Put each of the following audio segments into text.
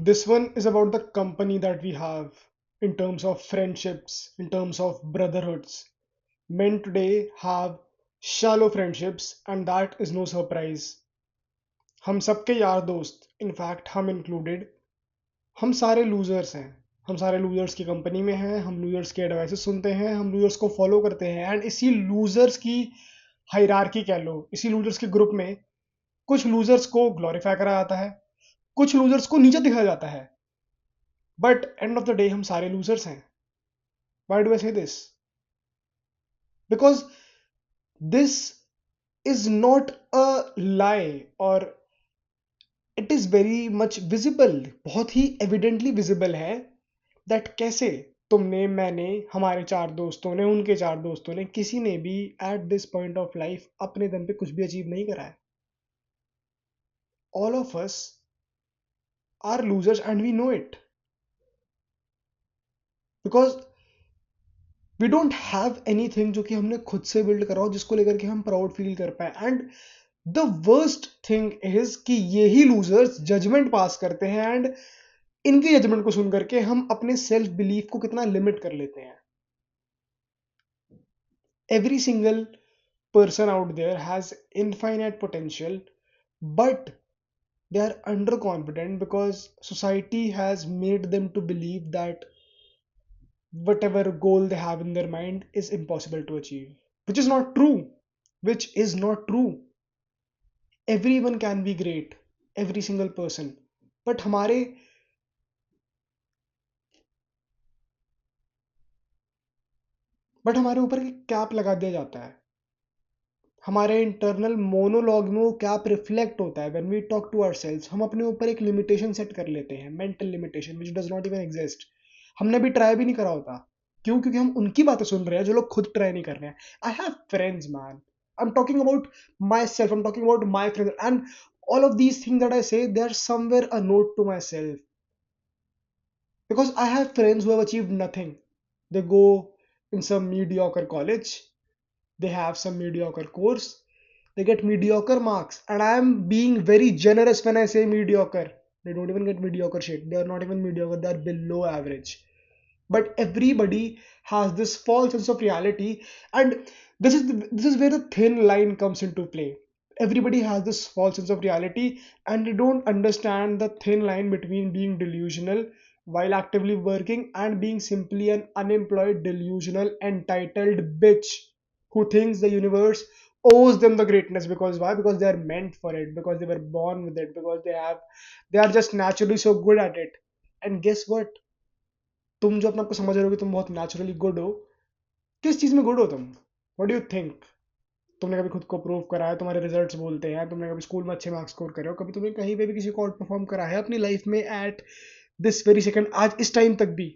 This one is about the company that we have in terms of friendships, in terms of brotherhoods. Men today have shallow friendships, and that is no surprise. हम सबके यार दोस्त, in fact हम included, हम सारे losers हैं। हम सारे लूजर्स की कंपनी में हैं, हम लूजर्स के एडवाइसेस सुनते हैं, हम लूजर्स को फॉलो करते हैं, एंड इसी लूजर्स की हायरार्की कह लो, इसी लूजर्स के ग्रुप में कुछ लूजर्स को ग्लोरीफाई करा जाता है, कुछ लूजर्स को नीचे दिखाया जाता है। But end of the day हम सारे लूजर्स हैं। Why do I say this? Because this is not a lie, और it is very much visible, बहुत ही एविडेंटली विजिबल है दैट कैसे तुमने, मैंने, हमारे चार दोस्तों ने, उनके चार दोस्तों ने, किसी ने भी at this point of life अपने दम पे कुछ भी अचीव नहीं करा है। All of us are losers and we know it, because we don't have anything जो कि हमने खुद से बिल्ड करा हो, जिसको लेकर के हम प्राउड फील कर पाए। And the worst thing is कि यही लूजर्स जजमेंट पास करते हैं, एंड इनकी जजमेंट को सुन करके हम अपने सेल्फ बिलीफ को कितना लिमिट कर लेते हैं। Every single person out there has infinite potential, but they are underconfident because society has made them to believe that whatever goal they have in their mind is impossible to achieve, which is not true. Which is not true. Everyone can be great, every single person. But हमारे ऊपर एक cap लगा दिया जाता है। हमारे internal monologue में वो कैप रिफ्लेक्ट होता है। When we talk to ourselves, हम अपने ऊपर एक लिमिटेशन सेट कर लेते हैं, mental limitation which does not even exist. हमने भी ट्राई भी नहीं करा होता। क्यों? क्योंकि हम उनकी बातें सुन रहे हैं जो लोग खुद ट्राई नहीं कर रहे हैं। I have friends man, I am talking about my self, I am talking about my friends, and all of these things that I say, they are somewhere a note to myself, because I have friends who have achieved nothing. They go in some mediocre college, they have some mediocre course, they get mediocre marks, and I am being very generous when I say mediocre. They don't even get mediocre shit. They are not even mediocre, they are below average. But everybody has this false sense of reality, and this is where the thin line comes into play. Everybody has this false sense of reality, and they don't understand the thin line between being delusional while actively working and being simply an unemployed, delusional, entitled bitch who thinks the universe owes them the greatness. Because why? Because they are meant for it, because they were born with it, because they are just naturally so good at it. And guess what? तुम जो अपने आप को समझ रहे हो कि तुम बहुत नेचुरली गुड हो, किस चीज में गुड हो तुम? What do you think? तुमने कभी खुद को प्रूव करा है? तुम्हारे रिजल्ट्स बोलते हैं। तुमने कभी स्कूल में अच्छे मार्क्स स्कोर करे हो? कभी तुमने कहीं पे भी किसी को आउट परफॉर्म करा है अपनी लाइफ में एट दिस वेरी सेकंड, आज इस टाइम तक भी?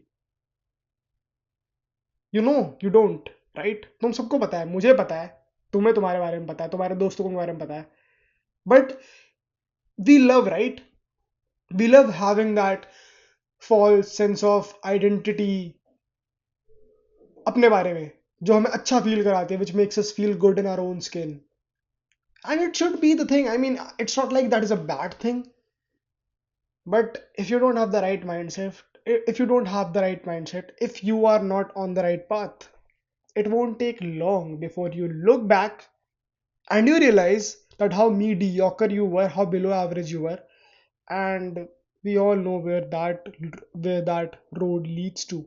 You know, you don't, right? तुम सबको पता है, मुझे पता है, तुम्हें तुम्हारे बारे में पता है, तुम्हारे दोस्तों को तुम्हारे बारे में पता है। But we love, right? We love having that false sense of identity अपने बारे में, जो हमें अच्छा फील कराती है, which makes us feel good in our own skin. And it should be the thing. I mean, it's not like that is a bad thing. But if you don't have the right mindset, if you don't have the right mindset, if you are not on the right path, it won't take long before you look back and you realize that how mediocre you were, how below average you were, and we all know where that road leads to: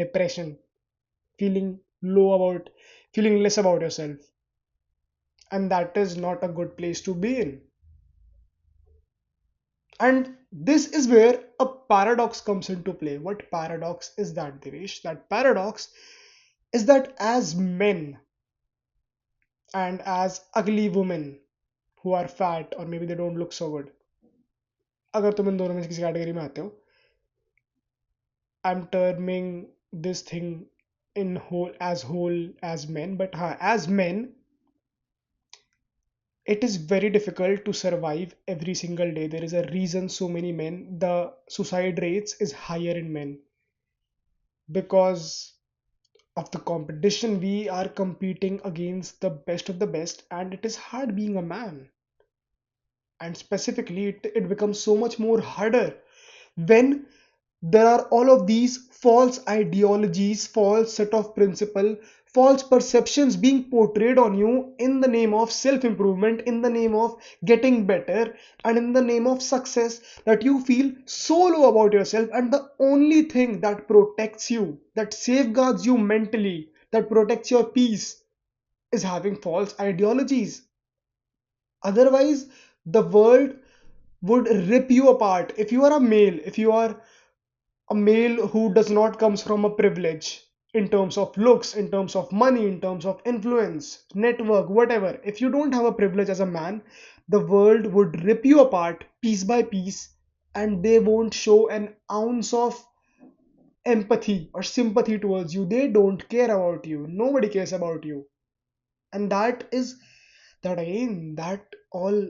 depression, feeling low about, feeling less about yourself, and that is not a good place to be in. And this is where a paradox comes into play. What paradox is that, Devesh? That paradox is that as men and as ugly women who are fat or maybe they don't look so good, अगर तुम इन दोनों में से किसी category में आते हो, I am terming this thing in whole as men, but as men, it is very difficult to survive every single day. There is a reason so many men, the suicide rates is higher in men, because of the competition. We are competing against the best of the best, and it is hard being a man. And specifically, it becomes so much more harder when there are all of these false ideologies, false set of principle, false perceptions being portrayed on you in the name of self improvement, in the name of getting better, and in the name of success, that you feel so low about yourself, and the only thing that protects you, that safeguards you mentally, that protects your peace, is having false ideologies. Otherwise, the world would rip you apart. If you are a male, if you are a male who does not comes from a privilege in terms of looks, in terms of money, in terms of influence, network, whatever, if you don't have a privilege as a man, the world would rip you apart piece by piece, and they won't show an ounce of empathy or sympathy towards you. They don't care about you. Nobody cares about you. And that is that again, that all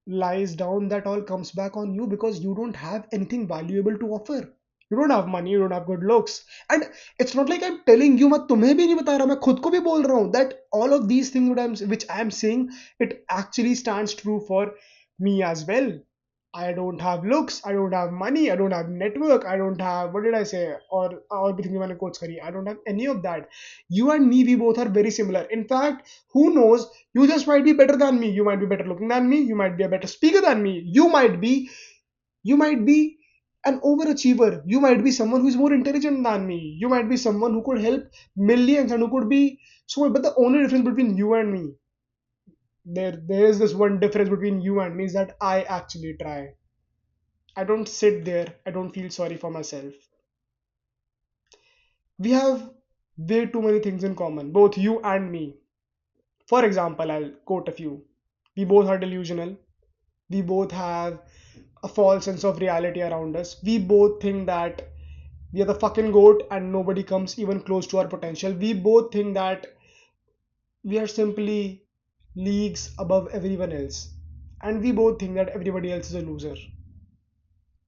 lies down, that all comes back on you because you don't have anything valuable to offer. You don't have money, you don't have good looks. And it's not like I'm telling you, मैं तुम्हें भी नहीं बता रहा, मैं खुद को भी बोल रहा हूँ, that all of these things which I'm saying, it actually stands true for me as well. I don't have looks, I don't have money, I don't have network, I don't have, what did I say, और भी things मैंने quotes करी, I don't have any of that. You and me, we both are very similar. In fact, who knows, you just might be better than me, you might be better looking than me, you might be a better speaker than me, you might be an overachiever, you might be someone who is more intelligent than me, you might be someone who could help millions and who could be so, but the only difference between you and me, there is this one difference between you and me, is that I actually try. I don't sit there, I don't feel sorry for myself. We have way too many things in common, both you and me. For example, I'll quote a few. We both are delusional. We both have a false sense of reality around us. We both think that we are the fucking goat and nobody comes even close to our potential. We both think that we are simply leagues above everyone else. And we both think that everybody else is a loser.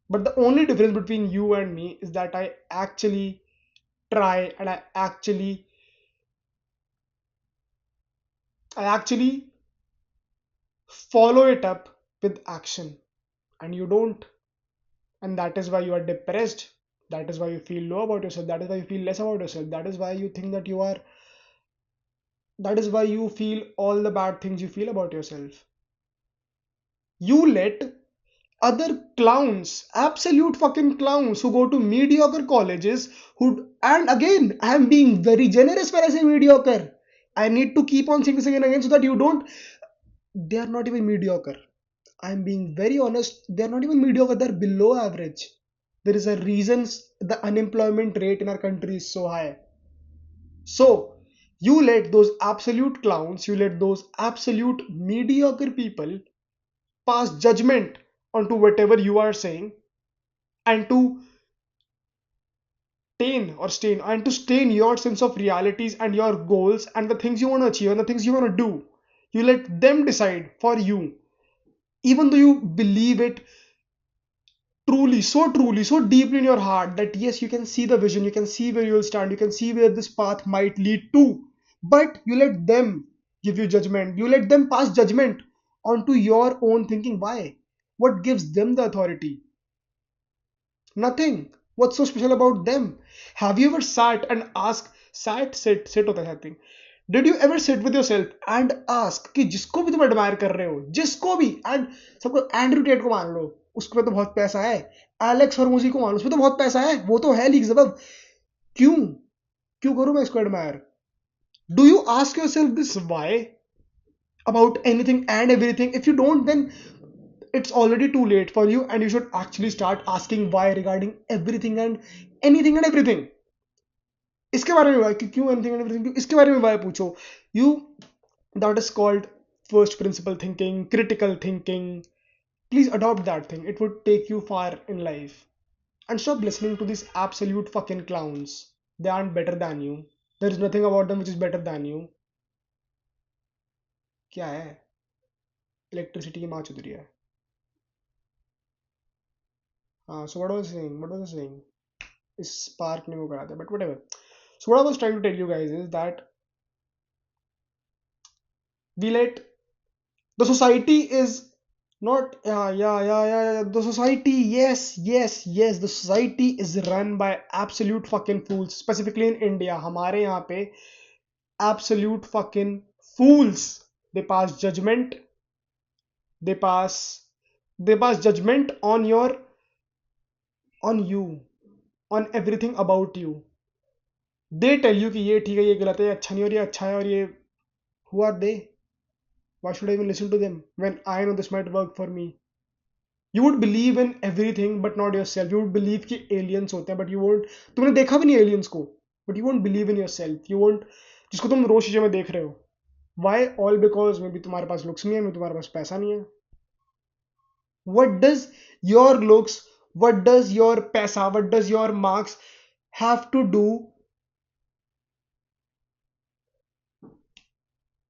But the only difference between you and me is that actually try and I actually follow it up with action, and you don't. And that is why you are depressed, that is why you feel low about yourself, that is why you feel less about yourself, that is why you think that you are, that is why you feel all the bad things you feel about yourself. You let other clowns, absolute fucking clowns, who go to mediocre colleges, who, and again, I am being very generous when I say mediocre. I need to keep on saying this again and again so that you don't, they are not even mediocre. I'm being very honest, they're not even mediocre, they're below average. There is a reason the unemployment rate in our country is so high. So, you let those absolute clowns, you let those absolute mediocre people pass judgment onto whatever you are saying, and to stain your sense of realities and your goals and the things you want to achieve and the things you want to do. You let them decide for you, even though you believe it truly, so deeply in your heart that yes, you can see the vision, you can see where you'll stand, you can see where this path might lead to, but you let them give you judgment, you let them pass judgment onto your own thinking. Why? What gives them the authority? Nothing. What's so special about them? Have you ever sat and asked, sit होता है thing. Did you ever sit with yourself and ask कि जिसको भी तुम admire कर रहे हो, जिसको भी, एंड सबको, एंड्रू टेट को मान लो, उसके पे तो बहुत पैसा है, एलेक्स हरमोजी को मान लो, उसपे तो बहुत पैसा है, वो तो है लीग्स अबव, क्यों क्यों करूं मैं इसको admire? Do you ask yourself this why about anything and everything? If you don't, then it's already too late for you, and you should actually start asking why regarding everything and anything and everything. इसके बारे में why, क्यों anything and everything, क्यों इसके बारे में why पूछो. You, that is called first principle thinking, critical thinking. Please adopt that thing, it would take you far in life. And stop listening to these absolute fucking clowns. They aren't better than you. There is nothing about them which is better than you. क्या है? Electricity की माँ चुद रही है. हाँ, so what was I saying? इस spark ने वो करा था, but whatever. So what I was trying to tell you guys is that we let, the society is Not, yeah. The society, yes. The society is run by absolute fucking fools. Specifically in India, हमारे यहाँ पे absolute fucking fools. They pass judgment. They pass, they pass judgment on you, on everything about you. They tell you कि ये ठीक है, ये गलत है, ये अच्छा नहीं है और ये अच्छा है और ये. Who are they? Why should I even listen to them when I know this might work for me? You would believe in everything but not yourself. You would believe कि aliens होते हैं but you won't. तुमने देखा भी नहीं aliens को, but you won't believe in yourself. You won't, जिसको तुम रोज शीशे में देख रहे हो. Why? All because maybe तुम्हारे पास looks नहीं है, maybe तुम्हारे पास पैसा नहीं है. What does your looks, what does your paisa, what does your marks have to do?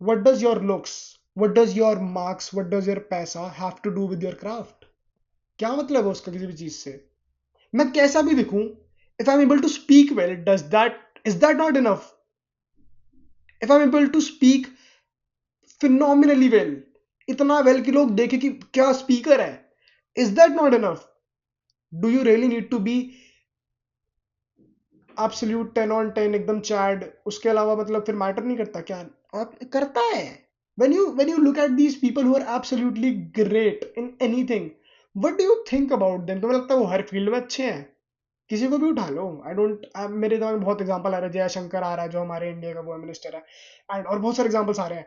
What does your looks, what does your marks, what does your paisa have to do with your craft? क्या मतलब है उसका किसी भी चीज से? मैं कैसा भी दिखूं, if I'm able to speak well, is that not enough? If I'm able to speak phenomenally well, इतना well कि लोग देखें कि क्या speaker है, is that not enough? Do you really need to be absolute 10 on 10 एकदम Chad? उसके अलावा मतलब फिर मैटर नहीं करता क्या? आप करता है. When you look at these people who are absolutely great in anything, what do you think about them? तुम्हें लगता है वो हर फील्ड में अच्छे हैं? किसी को भी उठा लो. आई डोंट, मेरे दिमाग में बहुत एग्जांपल आ रहा है. जयशंकर आ रहा है जो हमारे इंडिया का वो मिनिस्टर है, एंड और बहुत सारे एग्जांपल्स आ रहे हैं.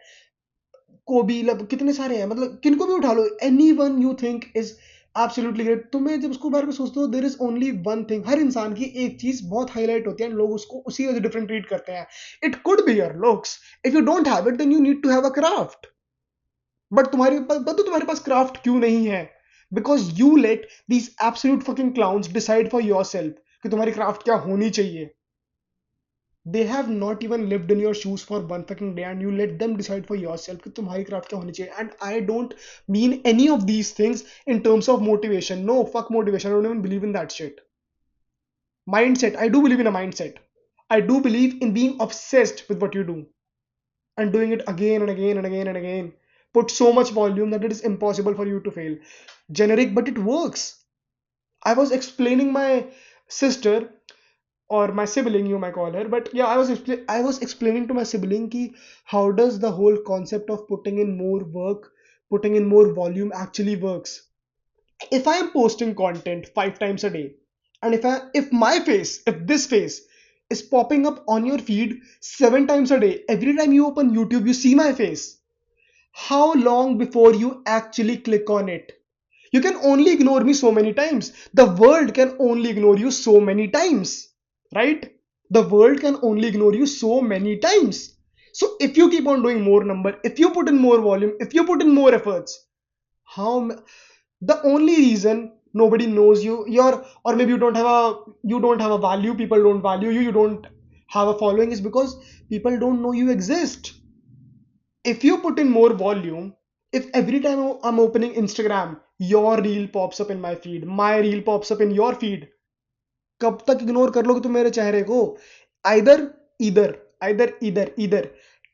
कोबी लब कितने सारे हैं, मतलब किनको भी उठा लो. Anyone you think is absolutely great. तुम्हें जब उसको बारे में सोचते हो, there is only one thing. हर इंसान की एक चीज बहुत हाईलाइट होती है and लोग उसको उसी वजह से डिफरेंट ट्रीट करते हैं. It could be your looks. If you don't have it then you need to have a craft. But तुम्हारे पास क्राफ्ट क्यों नहीं है? Because you let these absolute fucking clowns decide for yourself कि तुम्हारी craft क्या होनी चाहिए. They have not even lived in your shoes for one fucking day and you let them decide for yourself कि तुम्हारी craft क्या होनी चाहिए. And I don't mean any of these things in terms of motivation. No, fuck motivation. I don't even believe in that shit. Mindset. I do believe in a mindset. I do believe in being obsessed with what you do and doing it again and again and again and again. Put so much volume that it is impossible for you to fail. Generic, but it works. I was explaining my sister, or my sibling you might call her, but yeah, I was explaining to my sibling ki how does the whole concept of putting in more work, putting in more volume actually works. If I am posting content 5 times a day, and if this face is popping up on your feed 7 times a day, every time you open YouTube you see my face, how long before you actually click on it? You can only ignore me so many times. The world can only ignore you so many times, right? The world can only ignore you so many times. So if you keep on doing more number, if you put in more volume, if you put in more efforts, how the only reason nobody knows you, or maybe you don't have a value, people don't value you, you don't have a following, is because people don't know you exist. If you put in more volume, if every time I'm opening Instagram, your reel pops up in my feed, my reel pops up in your feed, कब तक ignore कर लोगे तुम मेरे चेहरे को? either either either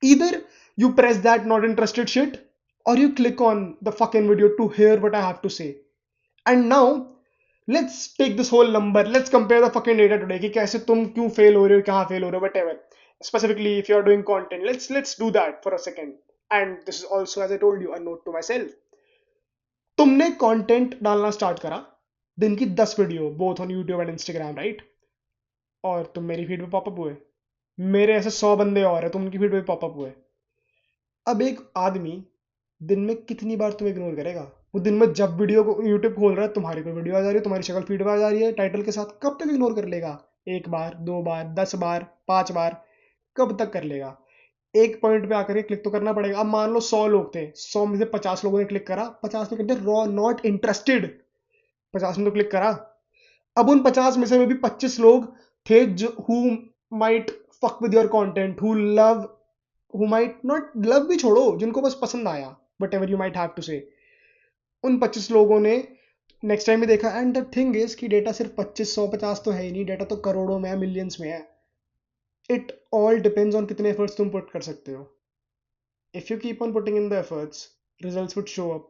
either you press that not interested shit, or you click on the fucking video to hear what I have to say. And now let's take this whole number, let's compare the fucking data today कि कैसे तुम क्यों fail हो रहे हो, कहाँ fail हो रहे हो, whatever. Specifically if you are doing content, let's do that for a second. And this is also, as I told you, a note to myself. तुमने कंटेंट डालना स्टार्ट करा, दिन की 10 video both on YouTube and Instagram, right? और तुम मेरी feed पे popup हुए. मेरे ऐसे 100 बंदे और हैं, तुम उनकी फीड पे पॉपअप हुए. अब एक आदमी दिन में कितनी बार तुम्हें इग्नोर करेगा? वो दिन में जब वीडियो को यूट्यूब खोल रहा है, तुम्हारी कोई वीडियो आ जा रही है, तुम्हारी शक्ल फीड में आ जा रही है टाइटल के साथ, कब तक इग्नोर कर लेगा? 1 बार, 2 बार, 10 बार, 5 बार, कब तक कर लेगा? एक पॉइंट पे आकर के क्लिक तो करना पड़ेगा. अब मान लो 100 लोग थे, 100 में से 50 लोगों ने क्लिक करा, 50 में कहते रॉ नॉट इंटरेस्टेड, 50 में तो क्लिक करा. अब उन 50 में से भी 25 लोग थे जो who might fuck with your content, who might not love भी छोड़ो, जिनको बस पसंद आया, whatever you might have to say. उन 25 लोगों ने नेक्स्ट टाइम भी देखा. एंड द थिंग इज कि डेटा सिर्फ 25, 100, 50 तो है ही नहीं, डेटा तो करोड़ों में है, मिलियंस में है. इट ऑल डिपेंड्स ऑन कितने एफर्ट्स तुम पुट कर सकते हो. If you keep on putting in the efforts, results would show up.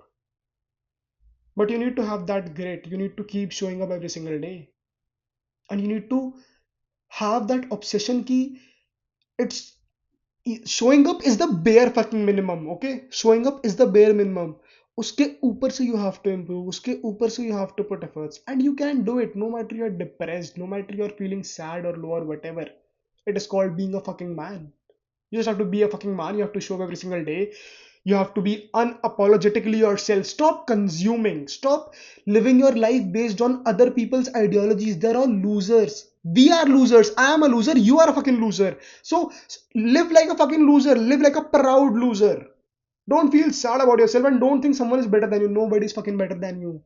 But you need to have that grit. You need to keep showing up every single day. And you need to have that obsession key. It's showing up is the bare fucking minimum. Okay, showing up is the bare minimum. उसके ऊपर से you have to improve, उसके ऊपर से you have to put efforts, and you can do it no matter you're depressed, no matter you're feeling sad or low or whatever. It is called being a fucking man. You just have to be a fucking man. You have to show up every single day. You have to be unapologetically yourself. Stop consuming. Stop living your life based on other people's ideologies. They're all losers. We are losers. I am a loser. You are a fucking loser. So live like a fucking loser. Live like a proud loser. Don't feel sad about yourself and don't think someone is better than you. Nobody's fucking better than you.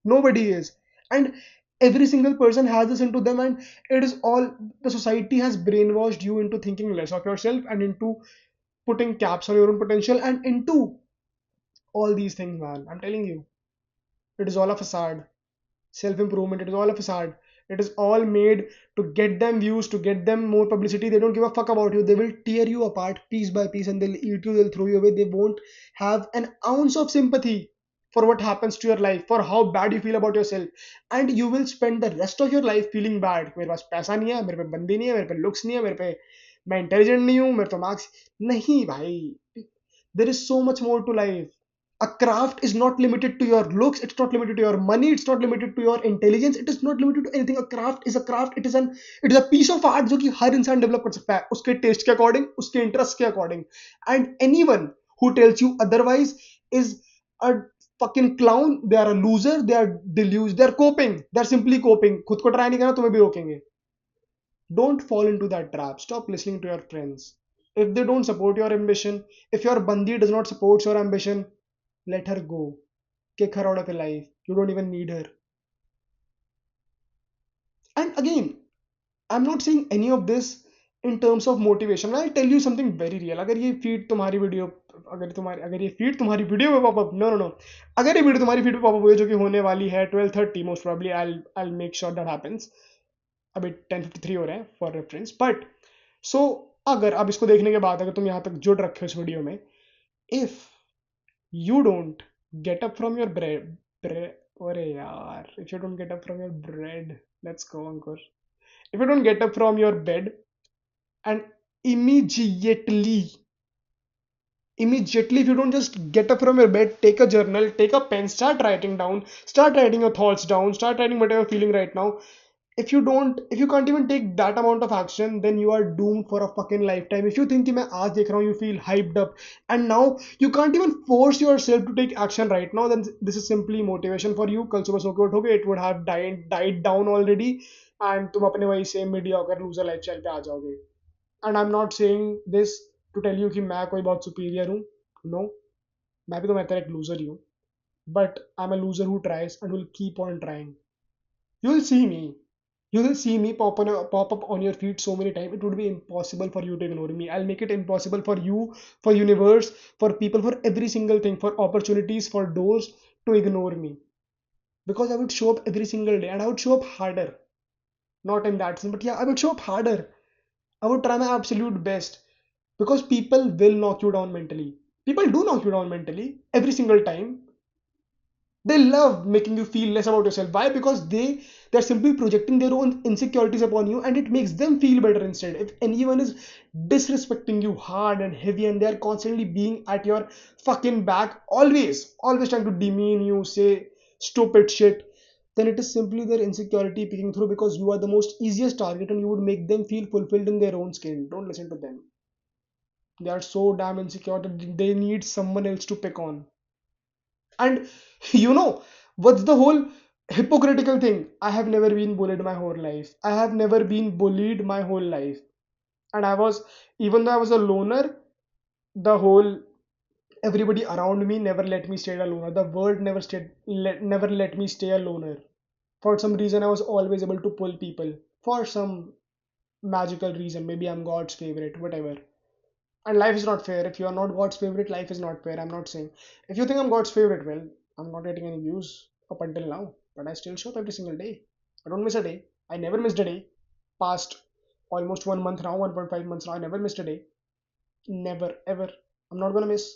Nobody is. And every single person has this into them, and it is all the society has brainwashed you into thinking less of yourself and into putting caps on your own potential and into all these things, man. I'm telling you, it is all a facade. Self improvement, it is all a facade. It is all made to get them views, to get them more publicity. They don't give a fuck about you. They will tear you apart piece by piece and they'll eat you, they'll throw you away. They won't have an ounce of sympathy for what happens to your life, for how bad you feel about yourself. And you will spend the rest of your life feeling bad. मेरे पास पैसा नहीं है, मेरे पे बंदी नहीं है, मेरे पे looks नहीं है, मेरे पे मैं intelligent नहीं हूँ, मेरे तो marks नहीं भाई. There is so much more to life. A craft is not limited to your looks, it's not limited to your money, it's not limited to your intelligence, it is not limited to anything. A craft is a craft. It is a piece of art जो कि हर इंसान develop कर सकता है उसके test के according, उसके interest के according. And anyone who tells you otherwise is a fucking clown. They are a loser, they are deluged, they are coping, they are simply coping. खुद को ट्राई नहीं करना तुम्हें भी रोकेंगे. Don't fall into that trap. Stop listening to your friends. If they don't support your ambition, if your bandi does not support your ambition, let her go. Kick her out of your life. You don't even need her. And again, I'm not saying any of this in terms of motivation. I'll tell you something very real. अगर ये feed तुम्हारी video अगर ये feed तुम्हारी video में popup no no no अगर ये video तुम्हारी feed पे पॉपअप हुई जो कि होने वाली है 12:30 most probably I'll make sure that happens. अभी 10:53 हो रहे हैं फॉर रेफरेंस. बट सो अगर अब इसको देखने के बाद अगर तुम यहाँ तक जुड़ रखे हो इस वीडियो में, if you don't get up from your bread अरे यार if you don't get up from your bread let's go Ankur. If you don't get up from your bed and immediately, if you don't just get up from your bed, take a journal, take a pen, start writing your thoughts down, start writing whatever you're feeling right now. If you can't even take that amount of action, then you are doomed for a fucking lifetime. If you think कि मैं आज देख रहा हूँ, you feel hyped up and now you can't even force yourself to take action right now, then this is simply motivation for you. कल सुबह सो के उठोगे, it would have died down already and तुम अपने वही same mediocre loser lifestyle पे आ जाओगे. And I'm not saying this to tell you कि मैं कोई बहुत superior हूँ. No, मैं भी तो मैं तेरा एक loser ही हूँ. But I'm a loser who tries and will keep on trying. You'll see me. You will see me pop up on your feed so many times. It would be impossible for you to ignore me. I'll make it impossible for you, for universe, for people, for every single thing, for opportunities, for doors to ignore me. Because I would show up every single day and I would show up harder. Not in that sense, but yeah, I would show up harder. I would try my absolute best. Because people will knock you down mentally. People do knock you down mentally every single time. They love making you feel less about yourself. Why? Because they're simply projecting their own insecurities upon you and it makes them feel better instead. If anyone is disrespecting you hard and heavy and they're constantly being at your fucking back, always trying to demean you, say stupid shit, then it is simply their insecurity picking through because you are the most easiest target and you would make them feel fulfilled in their own skin. Don't listen to them. They are so damn insecure that they need someone else to pick on. And you know what's the whole hypocritical thing? I have never been bullied my whole life. I have never been bullied my whole life. And even though I was a loner, the whole everybody around me never let me stay a loner. The world never let me stay a loner. For some reason, I was always able to pull people. For some magical reason, maybe I'm God's favorite, whatever. And life is not fair. If you are not God's favorite, life is not fair. I'm not saying. If you think I'm God's favorite, well, I'm not getting any views up until now. But I still show up every single day. I don't miss a day. I never missed a day. Past almost 1 month now, 1.5 months now, I never missed a day. Never, ever. I'm not gonna miss.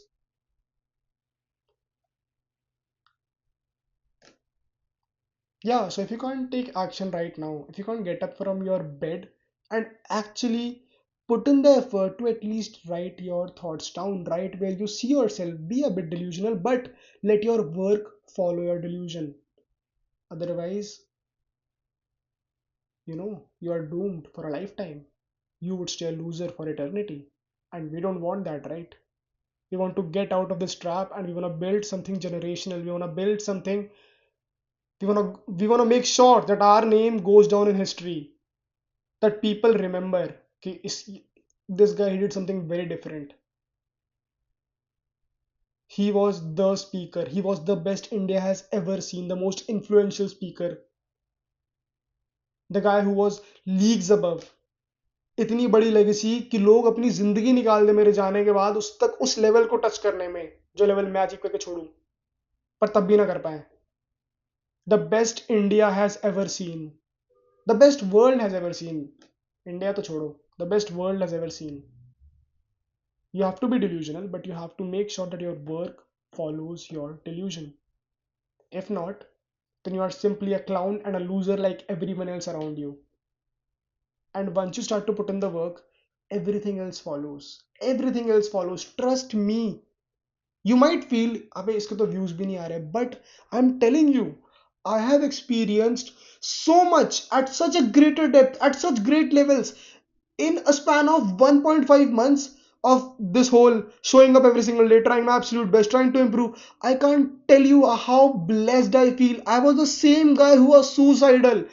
Yeah, so if you can't take action right now, if you can't get up from your bed and actually put in the effort to at least write your thoughts down, write where you see yourself, be a bit delusional, but let your work follow your delusion. Otherwise, you are doomed for a lifetime. You would stay a loser for eternity. And we don't want that, right? We want to get out of this trap and we want to build something generational. We want to build something. We want to make sure that our name goes down in history, that people remember कि this guy, he did something very different. He was the speaker. He was the best India has ever seen, the most influential speaker, the guy who was leagues above. इतनी बड़ी legacy कि लोग अपनी जिंदगी निकाल दे मेरे जाने के बाद उस तक, उस लेवल को टच करने में जो लेवल मैं अचीव करके छोड़ूं, पर तब भी ना कर पाए. The best India has ever seen, the best world has ever seen. India तो छोड़ो, the best world has ever seen. You have to be delusional, but you have to make sure that your work follows your delusion. If not, then you are simply a clown and a loser like everyone else around you. And once you start to put in the work, everything else follows. Everything else follows. Trust me. You might feel, अबे इसके तो views भी नहीं आ रहे, but I'm telling you, I have experienced so much at such a greater depth, at such great levels, in a span of 1.5 months of this whole showing up every single day, trying my absolute best, trying to improve. I can't tell you how blessed I feel. I was the same guy who was suicidal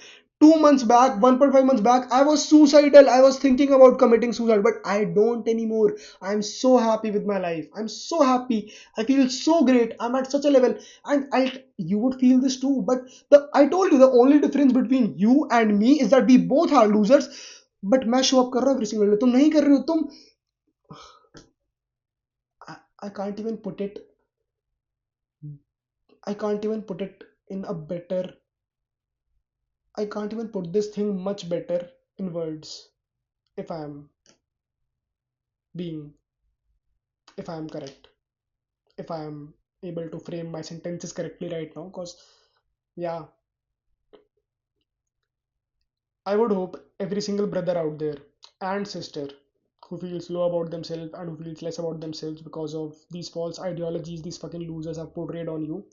2 months back, 1.5 months back. I was suicidal. I was thinking about committing suicide, but I don't anymore. I'm so happy with my life. I'm so happy. I feel so great. I'm at such a level, and you would feel this too. But I told you, the only difference between you and me is that we both are losers. But मैं show up कर रहा हूँ every single day, तुम नहीं कर रहे हो. तुम I can't even put it I can't even put it in a better I can't even put this thing much better in words. If I am being if I am correct, if I am able to frame my sentences correctly right now, because yeah, I would hope every single brother out there and sister who feels low about themselves and who feels less about themselves because of these false ideologies these fucking losers have portrayed on you,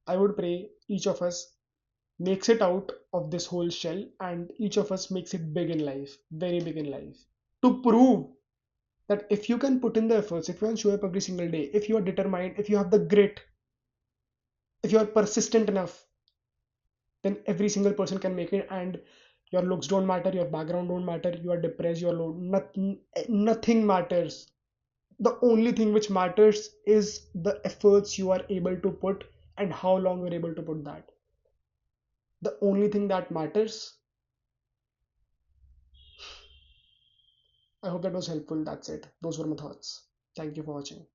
I would pray each of us makes it out of this whole shell and each of us makes it big in life, very big in life, to prove that if you can put in the efforts, if you can show up every single day, if you are determined, if you have the grit, if you are persistent enough, then every single person can make it. And your looks don't matter, your background don't matter, you are depressed, you are low, nothing matters. The only thing which matters is the efforts you are able to put and how long you're able to put that. The only thing that matters. I hope that was helpful. That's it. Those were my thoughts. Thank you for watching.